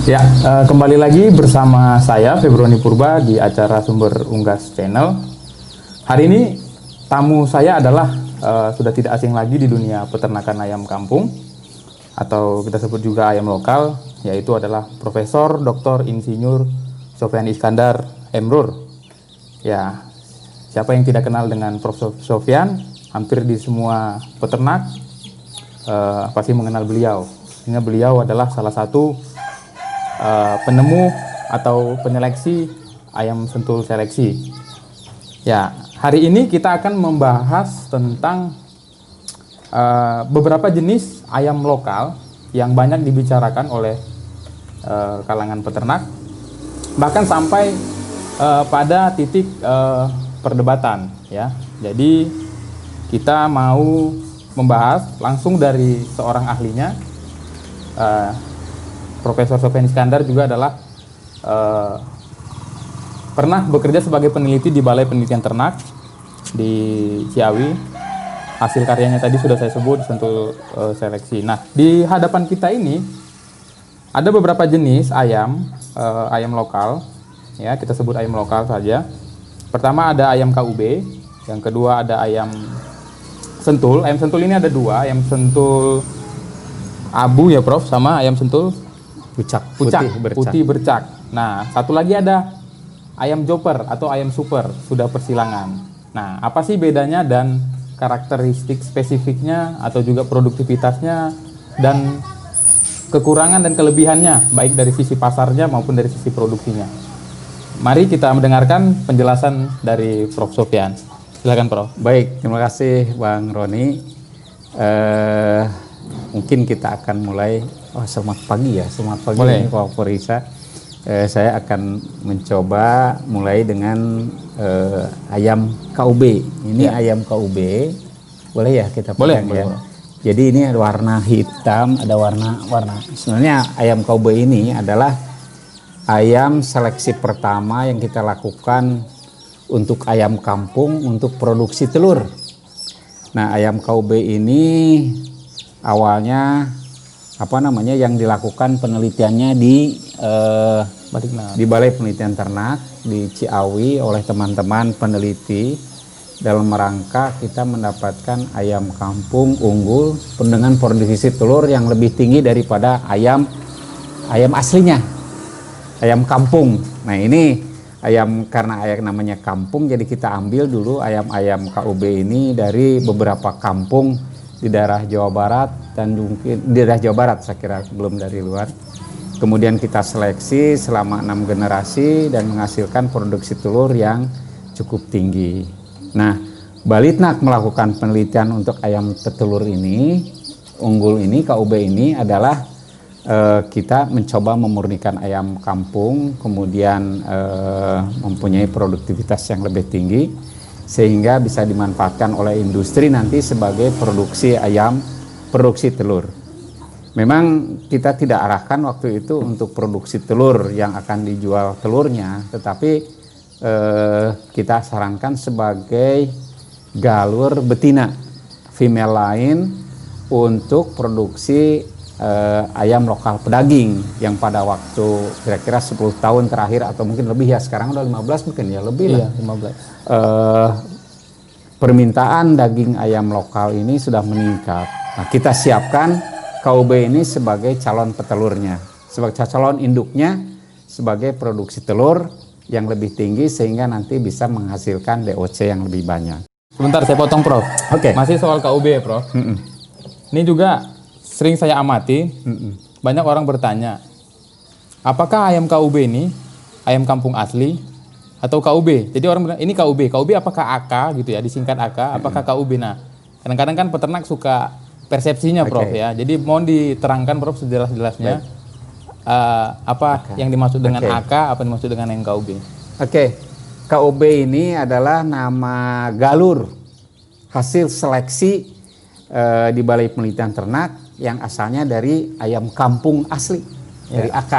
Ya, kembali lagi bersama saya Febroni Purba di acara Sumber Unggas Channel. Hari ini tamu saya adalah sudah tidak asing lagi di dunia peternakan ayam kampung atau kita sebut juga ayam lokal, yaitu adalah Profesor Dr. Insinyur Sofyan Iskandar MRur. Ya, siapa yang tidak kenal dengan Prof. Sofyan? Hampir di semua peternak pasti mengenal beliau. Sehingga beliau adalah salah satu penemu atau penyeleksi ayam sentul seleksi. Ya, hari ini kita akan membahas tentang beberapa jenis ayam lokal yang banyak dibicarakan oleh kalangan peternak, bahkan sampai pada titik perdebatan. Ya, jadi kita mau membahas langsung dari seorang ahlinya. Profesor Sofyan Iskandar juga adalah pernah bekerja sebagai peneliti di Balai Penelitian Ternak di Ciawi. Hasil karyanya tadi sudah saya sebut, sentul seleksi. Nah, di hadapan kita ini ada beberapa jenis ayam, ayam lokal. Ya, kita sebut ayam lokal saja. Pertama ada ayam KUB, yang kedua ada ayam sentul. Ayam sentul ini ada dua, ayam sentul abu ya Prof, sama ayam sentul putih bercak. Nah, satu lagi ada ayam joper atau ayam super, sudah persilangan. Nah, apa sih bedanya dan karakteristik spesifiknya atau juga produktivitasnya dan kekurangan dan kelebihannya, baik dari sisi pasarnya maupun dari sisi produksinya. Mari kita mendengarkan penjelasan dari Prof. Sofyan. Silakan Prof. Baik, terima kasih Bang Roni. Mungkin kita akan mulai. Selamat pagi ya, selamat pagi. Boleh. Ini Pak Porisa. Saya akan mencoba mulai dengan ayam KUB. Ini ya. Ayam KUB, boleh ya kita pegang ya. Boleh. Jadi ini ada warna hitam, ada warna. Sebenarnya ayam KUB ini adalah ayam seleksi pertama yang kita lakukan untuk ayam kampung untuk produksi telur. Nah, ayam KUB ini awalnya yang dilakukan penelitiannya di Balai Penelitian Ternak di Ciawi oleh teman-teman peneliti dalam rangka kita mendapatkan ayam kampung unggul dengan produksi telur yang lebih tinggi daripada ayam aslinya, ayam kampung. Nah, ini karena ayam namanya kampung, jadi kita ambil dulu ayam-ayam KUB ini dari beberapa kampung di daerah Jawa Barat dan mungkin di daerah Jawa Barat, saya kira belum dari luar. Kemudian kita seleksi selama 6 generasi dan menghasilkan produksi telur yang cukup tinggi. Nah, Balitnak melakukan penelitian untuk ayam petelur ini, unggul ini, KUB ini adalah kita mencoba memurnikan ayam kampung, kemudian mempunyai produktivitas yang lebih tinggi sehingga bisa dimanfaatkan oleh industri nanti sebagai produksi telur. Memang kita tidak arahkan waktu itu untuk produksi telur yang akan dijual telurnya, tetapi kita sarankan sebagai galur betina female line untuk produksi ayam lokal pedaging yang pada waktu kira-kira 10 tahun terakhir atau mungkin lebih ya, sekarang udah 15 mungkin ya, lebih lah. 15. Permintaan daging ayam lokal ini sudah meningkat. Nah, kita siapkan KUB ini sebagai calon petelurnya, sebagai calon induknya, sebagai produksi telur yang lebih tinggi sehingga nanti bisa menghasilkan DOC yang lebih banyak. Sebentar saya potong Prof. Oke. Masih soal KUB ya Prof. Ini juga sering saya amati, banyak orang bertanya, apakah ayam KUB ini ayam kampung asli atau KUB? Jadi orang bilang ini KUB apakah AK gitu ya, disingkat AK, apakah KUB? Nah, kadang-kadang kan peternak suka persepsinya Prof ya. Jadi mohon diterangkan Prof sejelas-jelasnya apa yang dimaksud dengan AK, apa yang dimaksud dengan yang KUB. KUB ini adalah nama galur hasil seleksi di Balai Penelitian Ternak yang asalnya dari ayam kampung asli, dari AK.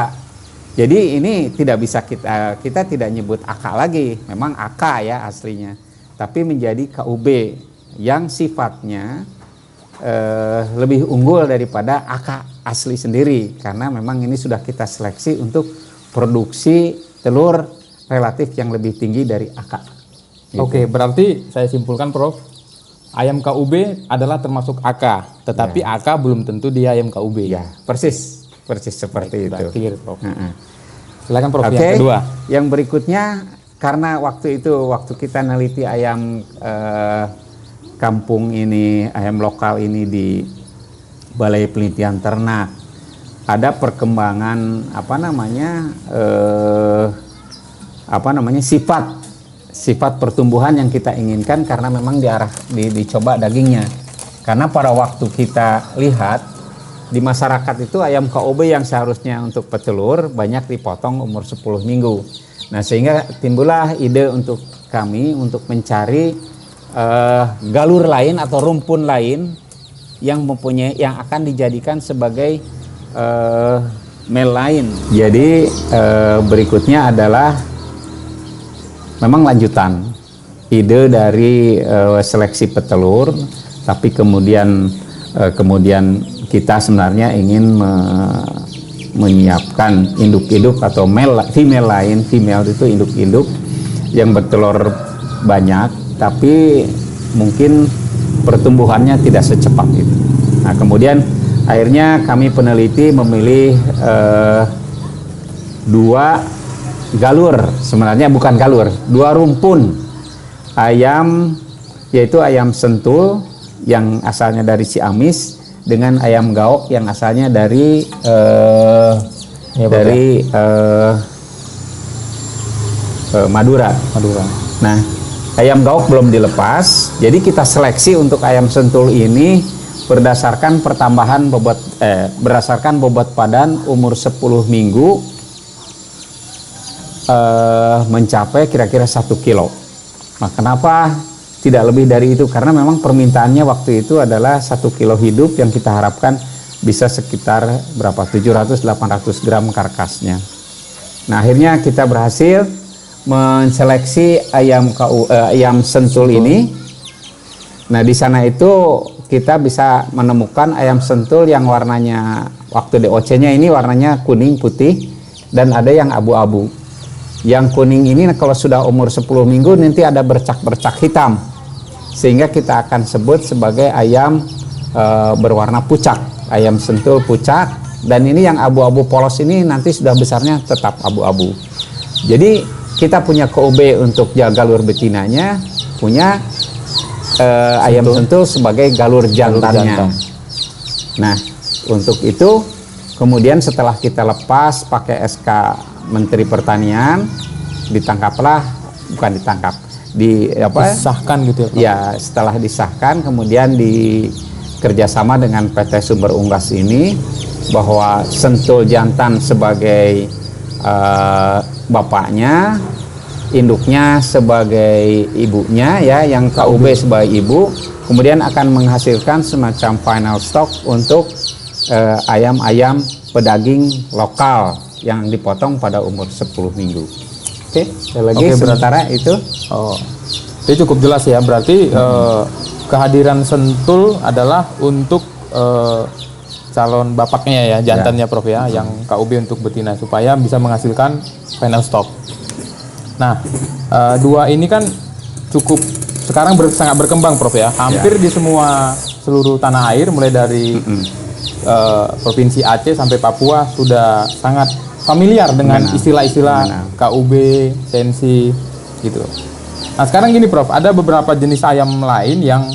Jadi ini tidak bisa kita tidak nyebut AK lagi, memang AK ya aslinya, tapi menjadi KUB yang sifatnya lebih unggul daripada aka asli sendiri, karena memang ini sudah kita seleksi untuk produksi telur relatif yang lebih tinggi dari aka. Gitu. Oke, berarti saya simpulkan Prof, ayam KUB adalah termasuk AK, tetapi AK belum tentu dia ayam KUB. Ya, persis seperti itu. Clear, Prof. Silakan Prof, yang Oke, kedua. yang berikutnya, karena waktu kita neliti ayam kampung ini, ayam lokal ini di Balai Penelitian Ternak, ada perkembangan sifat pertumbuhan yang kita inginkan, karena memang dicoba dagingnya. Karena pada waktu kita lihat di masyarakat itu ayam KUB yang seharusnya untuk petelur banyak dipotong umur 10 minggu. Nah, sehingga timbullah ide untuk kami untuk mencari galur lain atau rumpun lain yang akan dijadikan sebagai male lain. Jadi berikutnya adalah memang lanjutan ide dari seleksi petelur, tapi kemudian kita sebenarnya ingin menyiapkan induk-induk atau female itu induk-induk yang bertelur banyak, tapi mungkin pertumbuhannya tidak secepat itu. Nah, kemudian akhirnya kami peneliti memilih 2 galur, sebenarnya bukan galur, 2 rumpun ayam, yaitu ayam sentul yang asalnya dari Ciamis dengan ayam gaok yang asalnya dari Madura. Nah, ayam gaok belum dilepas, jadi kita seleksi untuk ayam sentul ini berdasarkan bobot badan umur 10 minggu mencapai kira-kira 1 kilo. Nah, kenapa tidak lebih dari itu? Karena memang permintaannya waktu itu adalah 1 kilo hidup yang kita harapkan bisa sekitar 700-800 gram karkasnya. Nah, akhirnya kita berhasil menseleksi ayam sentul ini. Nah, di sana itu kita bisa menemukan ayam sentul yang warnanya waktu DOC-nya ini warnanya kuning putih dan ada yang abu-abu. Yang kuning ini kalau sudah umur 10 minggu nanti ada bercak-bercak hitam, sehingga kita akan sebut sebagai ayam berwarna pucak, ayam sentul pucak. Dan ini yang abu-abu polos ini nanti sudah besarnya tetap abu-abu. Jadi kita punya KUB untuk galur betinanya, punya ayam sentul sebagai galur jantannya. Nah, untuk itu kemudian setelah kita lepas pakai SK Menteri Pertanian, disahkan gitu ya, Pak? Ya, setelah disahkan kemudian kerjasama dengan PT Sumber Unggas ini, bahwa sentul jantan sebagai bapaknya, induknya sebagai ibunya, ya, yang KUB sebagai ibu, kemudian akan menghasilkan semacam final stock untuk ayam-ayam pedaging lokal yang dipotong pada umur 10 minggu. Oke, sementara itu. Jadi cukup jelas ya, berarti kehadiran sentul adalah untuk calon bapaknya ya, jantannya Prof ya, yang KUB untuk betina supaya bisa menghasilkan final stock. Nah, 2 ini kan cukup sekarang sangat berkembang Prof ya, hampir di seluruh tanah air, mulai dari Provinsi Aceh sampai Papua sudah sangat familiar dengan istilah-istilah KUB, sensi gitu. Nah, sekarang gini Prof, ada beberapa jenis ayam lain yang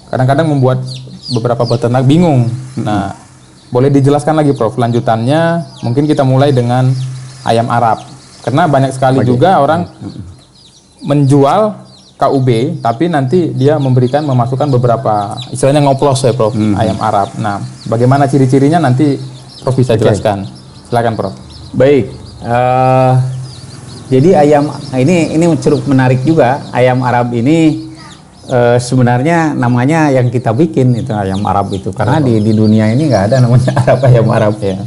kadang-kadang membuat beberapa peternak bingung. Nah, boleh dijelaskan lagi Prof lanjutannya? Mungkin kita mulai dengan ayam Arab, karena banyak sekali juga orang menjual KUB, tapi nanti dia memasukkan beberapa istilahnya ngoplos ya Prof, ayam Arab. Nah, bagaimana ciri-cirinya nanti Prof bisa jelaskan. Silakan Prof. Baik, jadi ayam ini cukup menarik juga. Ayam Arab ini sebenarnya namanya yang kita bikin itu ayam Arab itu, karena di dunia ini nggak ada namanya ayam Arab ya.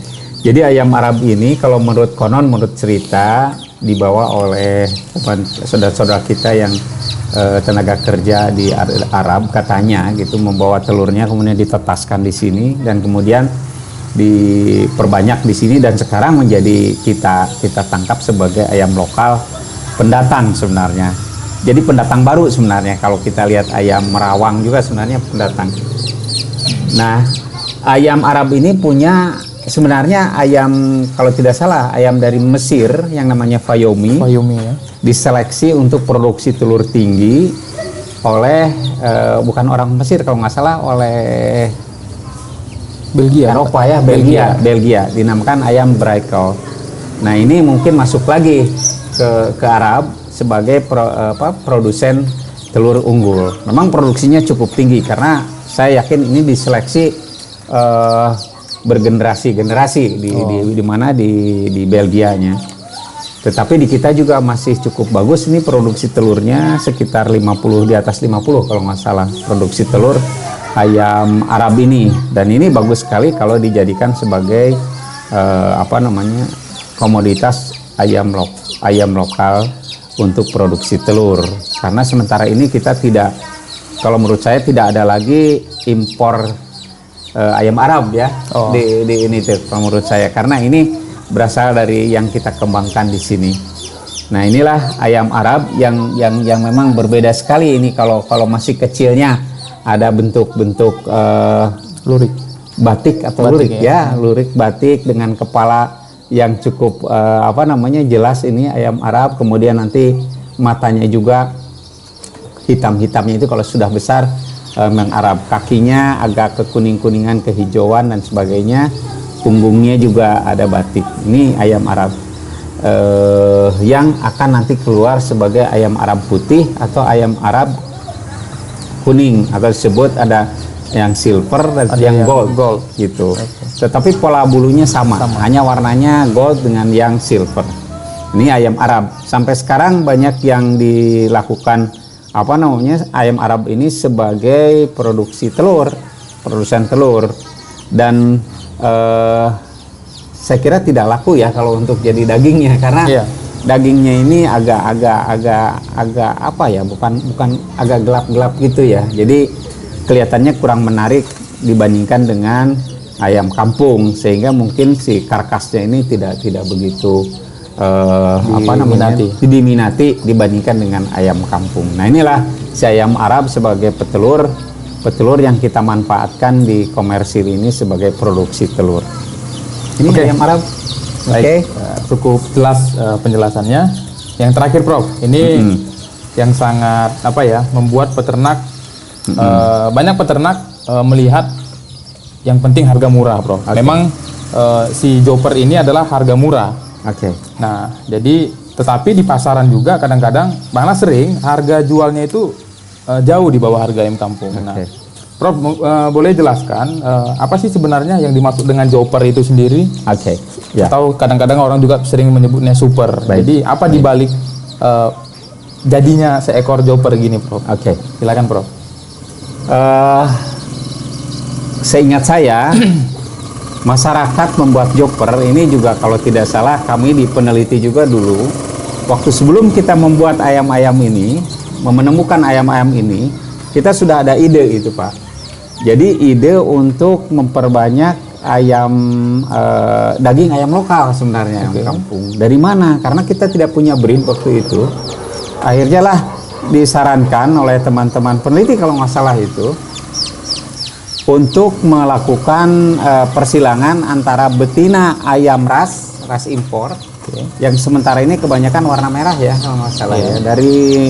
Jadi ayam Arab ini kalau menurut cerita dibawa oleh saudara-saudara kita yang tenaga kerja di Arab katanya gitu, membawa telurnya kemudian ditetaskan di sini dan kemudian diperbanyak di sini dan sekarang menjadi kita tangkap sebagai ayam lokal pendatang sebenarnya. Jadi pendatang baru sebenarnya, kalau kita lihat ayam merawang juga sebenarnya pendatang. Nah, ayam Arab ini punya sebenarnya ayam, kalau tidak salah ayam dari Mesir yang namanya Fayoumi ya, diseleksi untuk produksi telur tinggi oleh bukan orang Mesir kalau nggak salah, oleh Belgia, Eropa ya, Belgia dinamakan ayam Brakel. Nah ini mungkin masuk lagi ke Arab sebagai produsen telur unggul. Memang produksinya cukup tinggi karena saya yakin ini diseleksi bergenerasi-generasi di mana di Belgianya. Tetapi di kita juga masih cukup bagus, ini produksi telurnya sekitar 50, di atas 50 kalau nggak salah produksi telur ayam Arab ini, dan ini bagus sekali kalau dijadikan sebagai komoditas ayam lokal untuk produksi telur. Karena sementara ini kita tidak, kalau menurut saya tidak ada lagi impor ayam Arab ya di ini tuh kalau menurut saya, karena ini berasal dari yang kita kembangkan di sini. Nah inilah ayam Arab yang memang berbeda sekali ini. Kalau masih kecilnya ada bentuk-bentuk lurik batik atau batik, lurik ya, lurik batik dengan kepala yang cukup jelas, ini ayam Arab. Kemudian nanti matanya juga hitam-hitamnya itu kalau sudah besar memang Arab, kakinya agak kekuning-kuningan, kehijauan dan sebagainya, punggungnya juga ada batik. Ini ayam Arab yang akan nanti keluar sebagai ayam Arab putih atau ayam Arab kuning, atau disebut ada yang silver dan yang gold gitu. Tetapi pola bulunya sama, hanya warnanya gold dengan yang silver. Ini ayam Arab. Sampai sekarang banyak yang dilakukan ayam Arab ini sebagai produsen telur, dan saya kira tidak laku ya kalau untuk jadi dagingnya, karena dagingnya ini agak bukan agak gelap-gelap gitu ya. Jadi kelihatannya kurang menarik dibandingkan dengan ayam kampung, sehingga mungkin si karkasnya ini tidak begitu diminati dibandingkan dengan ayam kampung. Nah inilah si ayam Arab sebagai petelur yang kita manfaatkan di komersil ini sebagai produksi telur. Ini ayam Arab. Cukup jelas penjelasannya. Yang terakhir Prof, ini yang sangat membuat peternak banyak peternak melihat yang penting harga murah Prof. Memang si Joper ini adalah harga murah. Nah, jadi tetapi di pasaran juga kadang-kadang malah sering harga jualnya itu jauh di bawah harga ayam kampung. Nah, Prof boleh jelaskan apa sih sebenarnya yang dimaksud dengan Joper itu sendiri? Atau kadang-kadang orang juga sering menyebutnya super. Jadi apa dibalik jadinya seekor Joper gini, Prof? Silakan, Prof. Seingat saya masyarakat membuat Joper ini juga, kalau tidak salah kami di peneliti juga dulu, waktu sebelum kita membuat ayam-ayam ini, menemukan ayam-ayam ini, kita sudah ada ide itu Pak. Jadi ide untuk memperbanyak ayam daging ayam lokal sebenarnya, ayam kampung. Dari mana? Karena kita tidak punya breed waktu itu. Akhirnya lah disarankan oleh teman-teman peneliti kalau nggak salah itu, untuk melakukan persilangan antara betina ayam ras impor, yang sementara ini kebanyakan warna merah ya kalau nggak salah ya. Dari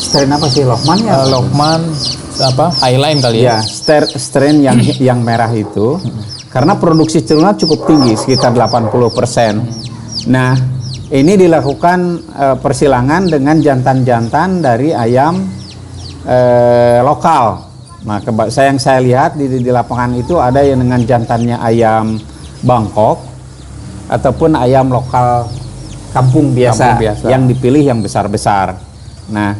strain apa sih, Lokman ya? Lokman Highline kali ya. Strain yang merah itu, karena produksi telurnya cukup tinggi, sekitar 80%. Nah, ini dilakukan persilangan dengan jantan-jantan dari ayam lokal. Nah, yang saya lihat di lapangan itu ada yang dengan jantannya ayam Bangkok ataupun ayam lokal kampung biasa. Yang dipilih yang besar-besar. Nah,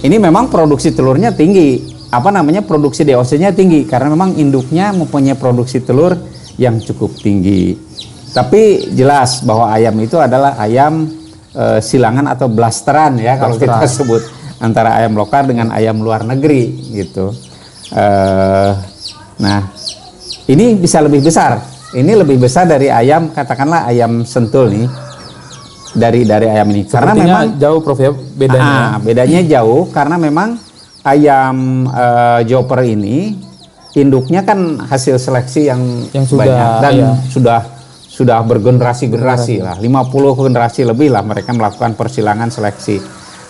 ini memang produksi telurnya tinggi. Produksi DOC-nya tinggi karena memang induknya mempunyai produksi telur yang cukup tinggi. Tapi jelas bahwa ayam itu adalah ayam silangan atau blasteran ya kalau kita sebut antara ayam lokal dengan ayam luar negeri gitu. Nah, ini bisa lebih besar. Ini lebih besar dari ayam, katakanlah ayam sentul nih. Dari ayam ini. Karena memang jauh Prof ya bedanya. Bedanya jauh karena memang ayam joper ini induknya kan hasil seleksi yang banyak dan sudah bergenerasi-generasi lah, 50 generasi lebih lah mereka melakukan persilangan seleksi.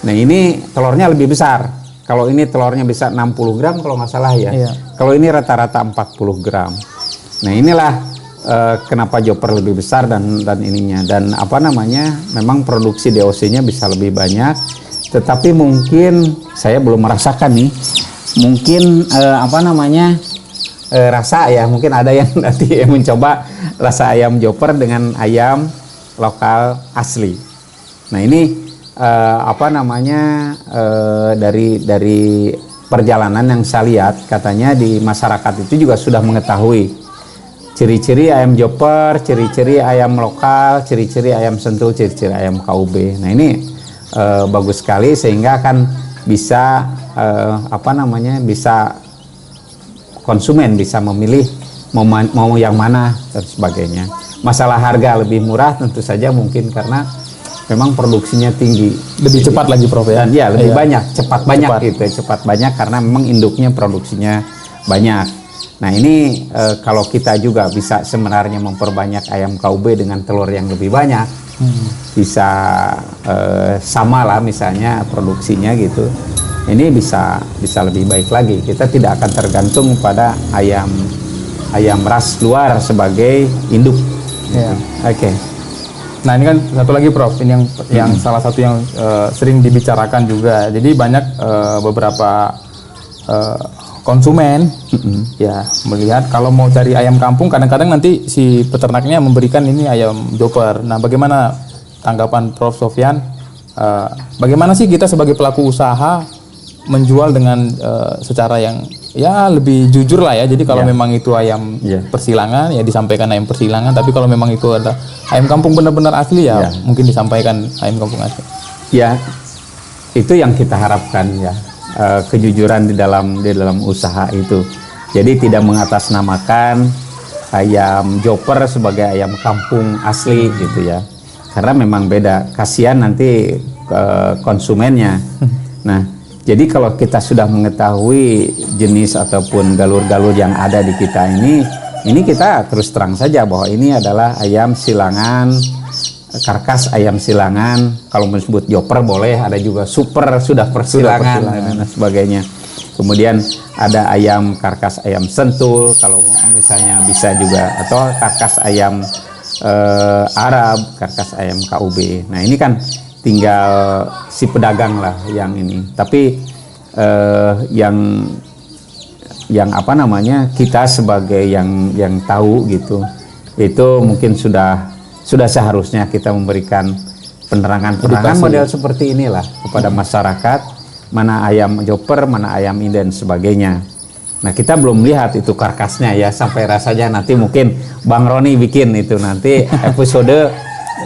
Nah, ini telurnya lebih besar. Kalau ini telurnya bisa 60 gram kalau nggak salah ya. Kalau ini rata-rata 40 gram. Nah, inilah kenapa joper lebih besar dan ininya, dan apa namanya, memang produksi DOC-nya bisa lebih banyak, tetapi mungkin saya belum merasakan nih, mungkin rasa ya, mungkin ada yang nanti mencoba rasa ayam joper dengan ayam lokal asli. Nah, ini dari perjalanan yang saya lihat, katanya di masyarakat itu juga sudah mengetahui ciri-ciri ayam joper, ciri-ciri ayam lokal, ciri-ciri ayam sentul, ciri-ciri ayam KUB. Nah, ini bagus sekali sehingga kan bisa bisa konsumen bisa memilih mau yang mana dan sebagainya. Masalah harga lebih murah tentu saja mungkin karena memang produksinya tinggi, lebih cepat lagi Prof ya. Dan lebih banyak, cepat banyak karena memang induknya produksinya banyak. Nah, ini kalau kita juga bisa sebenarnya memperbanyak ayam KUB dengan telur yang lebih banyak, bisa sama lah misalnya produksinya gitu. Ini bisa lebih baik lagi. Kita tidak akan tergantung pada ayam ras luar sebagai induk. Oke. Nah, ini kan satu lagi Prof, ini yang salah satu yang sering dibicarakan juga. Jadi banyak beberapa konsumen ya melihat kalau mau cari ayam kampung, kadang-kadang nanti si peternaknya memberikan ini ayam joper. Nah, bagaimana tanggapan Prof Sofyan? Bagaimana sih kita sebagai pelaku usaha menjual dengan secara yang ya lebih jujur lah ya. Jadi kalau memang itu ayam persilangan ya disampaikan ayam persilangan, tapi kalau memang itu ada ayam kampung benar-benar asli ya mungkin disampaikan ayam kampung asli. Ya, itu yang kita harapkan ya. Kejujuran di dalam usaha itu. Jadi tidak mengatasnamakan ayam joper sebagai ayam kampung asli gitu ya. Karena memang beda. Kasihan nanti konsumennya. Nah, jadi kalau kita sudah mengetahui jenis ataupun galur-galur yang ada di kita ini kita terus terang saja bahwa ini adalah ayam silangan, karkas ayam silangan. Kalau disebut joper boleh, ada juga super sudah persilangan dan sebagainya. Kemudian ada ayam karkas ayam sentul kalau misalnya bisa juga, atau karkas ayam Arab, karkas ayam KUB. Nah, ini kan tinggal si pedagang lah yang ini. Tapi yang kita sebagai yang tahu gitu, itu mungkin sudah seharusnya kita memberikan penerangan model seperti inilah kepada masyarakat, mana ayam joper, mana ayam ini dan sebagainya. Nah, kita belum lihat itu karkasnya ya, sampai rasanya nanti mungkin Bang Roni bikin itu nanti episode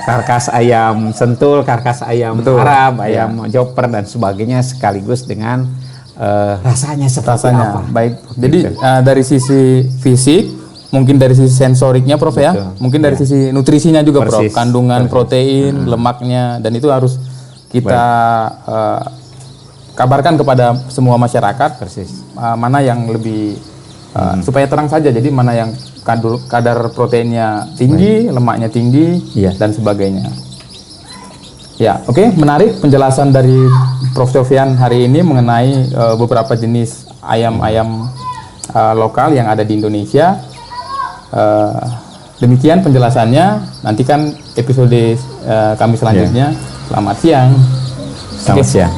karkas ayam sentul, karkas ayam Arab, ayam joper dan sebagainya sekaligus dengan rasanya seperti apa. Baik. Jadi dari sisi fisik, mungkin dari sisi sensoriknya Prof ya, mungkin dari sisi nutrisinya juga Prof, kandungan protein, lemaknya, dan itu harus kita kabarkan kepada semua masyarakat mana yang lebih supaya terang saja. Jadi mana yang kadar proteinnya tinggi, lemaknya tinggi, dan sebagainya. Ya, oke, menarik penjelasan dari Prof Sofyan hari ini mengenai beberapa jenis ayam-ayam lokal yang ada di Indonesia. Demikian penjelasannya. Nantikan episode kami selanjutnya. Selamat siang. Selamat siang.